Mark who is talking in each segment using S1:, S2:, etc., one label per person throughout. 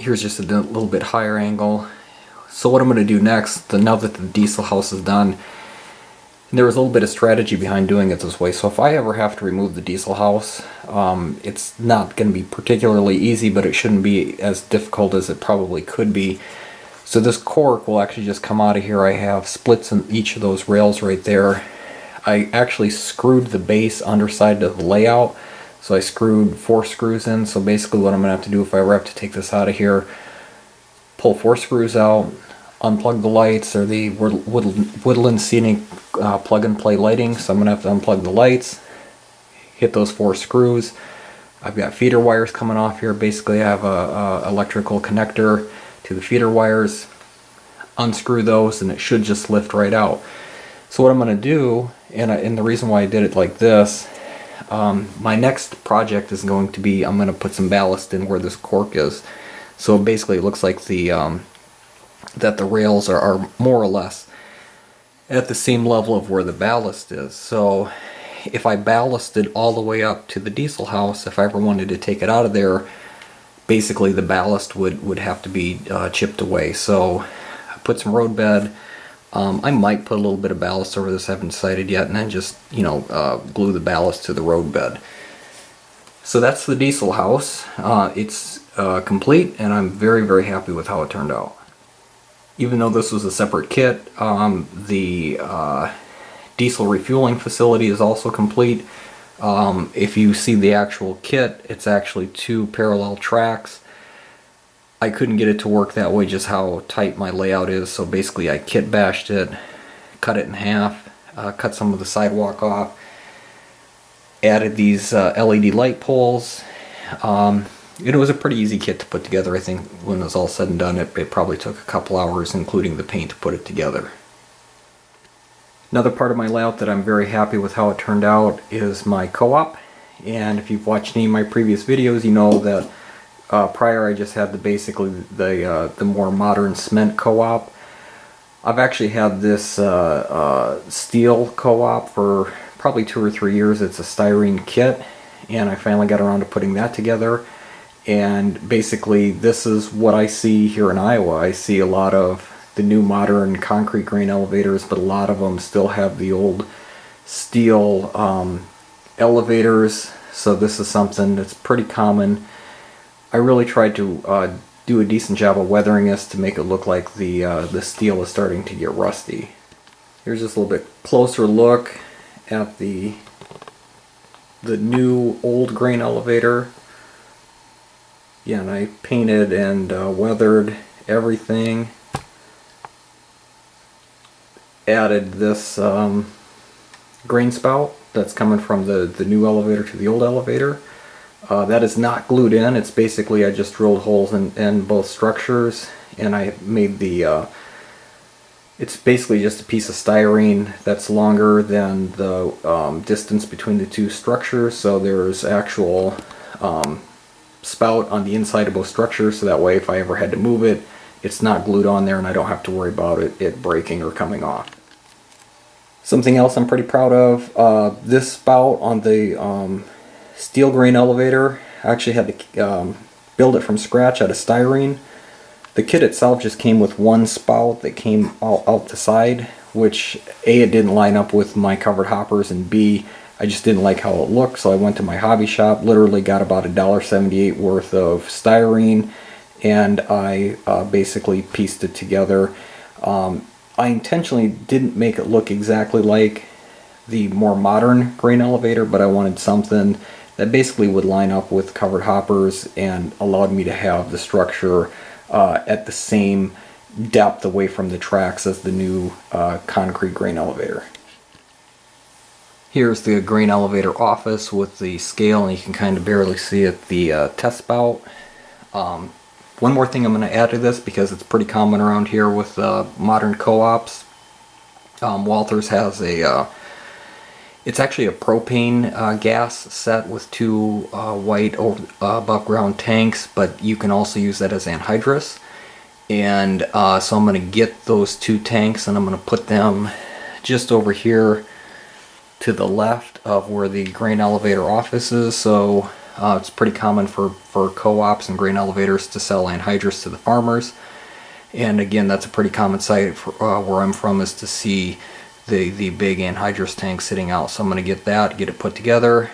S1: Here's just a little bit higher angle. So what I'm going to do next, now that the diesel house is done, there was a little bit of strategy behind doing it this way. So if I ever have to remove the diesel house, it's not going to be particularly easy, but it shouldn't be as difficult as it probably could be. So this cork will actually just come out of here. I have splits in each of those rails right there. I actually screwed the base underside of the layout. So I screwed 4 screws in. So basically what I'm going to have to do if I ever have to take this out of here, pull 4 screws out, unplug the lights, or the Woodland Scenic plug and play lighting. So I'm going to have to unplug the lights, hit those 4 screws. I've got feeder wires coming off here. Basically I have a electrical connector to the feeder wires, unscrew those, and it should just lift right out. So what I'm going to do, and the reason why I did it like this, my next project is going to be, I'm going to put some ballast in where this cork is. So basically it looks like that the rails are more or less at the same level of where the ballast is. So if I ballasted all the way up to the diesel house, if I ever wanted to take it out of there, basically the ballast would have to be chipped away. So I put some road bed. I might put a little bit of ballast over this, I haven't decided yet, and then just, glue the ballast to the road bed. So that's the diesel house. It's complete, and I'm very, very happy with how it turned out. Even though this was a separate kit, the diesel refueling facility is also complete. If you see the actual kit, it's actually 2 parallel tracks. I couldn't get it to work that way, just how tight my layout is, so basically I kit bashed it, cut it in half, cut some of the sidewalk off, added these LED light poles. It was a pretty easy kit to put together. I think when it was all said and done, it probably took a couple hours, including the paint, to put it together. Another part of my layout that I'm very happy with how it turned out is my co-op. And if you've watched any of my previous videos, you know that prior I just had basically the more modern cement co-op. I've actually had this steel co-op for probably 2 or 3 years. It's a styrene kit, and I finally got around to putting that together. And basically this is what I see here in Iowa. I see a lot of the new modern concrete grain elevators, but a lot of them still have the old steel elevators. So this is something that's pretty common. I really tried to do a decent job of weathering this to make it look like the steel is starting to get rusty. Here's just a little bit closer look at the new old grain elevator. Yeah, and I painted and weathered everything. Added this grain spout that's coming from the new elevator to the old elevator. That is not glued in. It's basically I just drilled holes in both structures, and I made it's basically just a piece of styrene that's longer than the distance between the 2 structures. So there's actual spout on the inside of both structures, so that way if I ever had to move it, it's not glued on there and I don't have to worry about it breaking or coming off. Something else I'm pretty proud of, this spout on the steel grain elevator, I actually had to build it from scratch out of styrene. The kit itself just came with 1 spout that came out the side, which A, it didn't line up with my covered hoppers, and B, I just didn't like how it looked. So I went to my hobby shop, literally got about $1.78 worth of styrene, and I basically pieced it together. I intentionally didn't make it look exactly like the more modern grain elevator, but I wanted something that basically would line up with covered hoppers and allowed me to have the structure at the same depth away from the tracks as the new concrete grain elevator. Here's the grain elevator office with the scale, and you can kind of barely see it, the test spout. One more thing I'm going to add to this, because it's pretty common around here with modern co-ops. Walthers has it's actually a propane gas set with 2 white above ground tanks, but you can also use that as anhydrous. And so I'm going to get those 2 tanks, and I'm going to put them just over here to the left of where the grain elevator office is. So It's pretty common for co-ops and grain elevators to sell anhydrous to the farmers. And again, that's a pretty common sight for, where I'm from, is to see the big anhydrous tank sitting out. So I'm going to get it put together.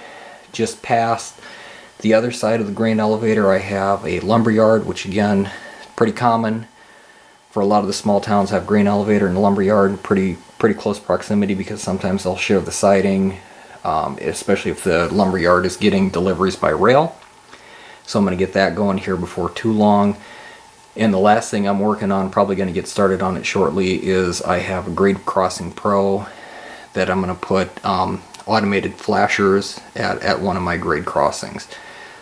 S1: Just past the other side of the grain elevator, I have a lumber yard, which again, pretty common for a lot of the small towns, have grain elevator and lumber yard pretty close proximity, because sometimes they'll share the siding, especially if the lumber yard is getting deliveries by rail. So I'm going to get that going here before too long. And the last thing I'm working on, probably going to get started on it shortly, is I have a Grade Crossing Pro that I'm going to put automated flashers at one of my grade crossings.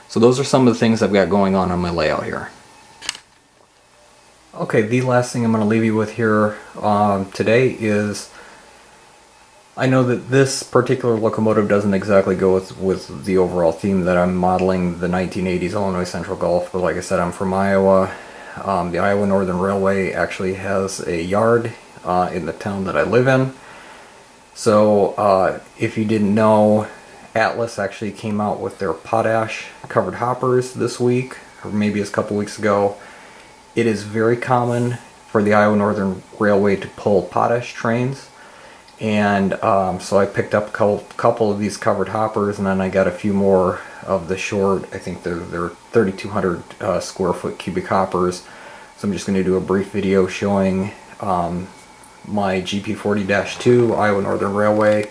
S1: So those are some of the things I've got going on my layout here. Okay, the last thing I'm going to leave you with here today is, I know that this particular locomotive doesn't exactly go with the overall theme that I'm modeling, the 1980s Illinois Central Gulf, but like I said, I'm from Iowa. The Iowa Northern Railway actually has a yard in the town that I live in. So if you didn't know, Atlas actually came out with their potash covered hoppers this week, or maybe it's a couple weeks ago. It is very common for the Iowa Northern Railway to pull potash trains, and so I picked up a couple of these covered hoppers, and then I got a few more of the short, I think they're 3,200 square foot cubic hoppers. So I'm just going to do a brief video showing my GP40-2 Iowa Northern Railway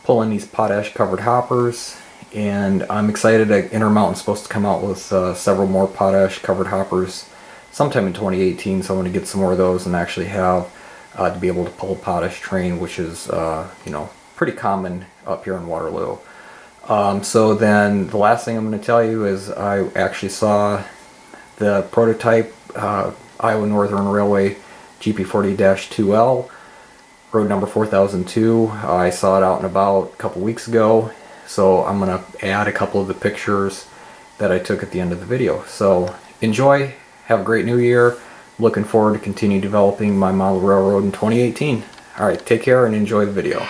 S1: pulling these potash covered hoppers. And I'm excited that Intermountain's supposed to come out with several more potash covered hoppers sometime in 2018, so I want to get some more of those and actually have to be able to pull a potash train, which is you know, pretty common up here in Waterloo. So then the last thing I'm going to tell you is I actually saw the prototype Iowa Northern Railway GP40-2L, road number 4002. I saw it out and about a couple weeks ago, so I'm going to add a couple of the pictures that I took at the end of the video. So enjoy, have a great new year. Looking forward to continue developing my model railroad in 2018. Alright, take care and enjoy the video.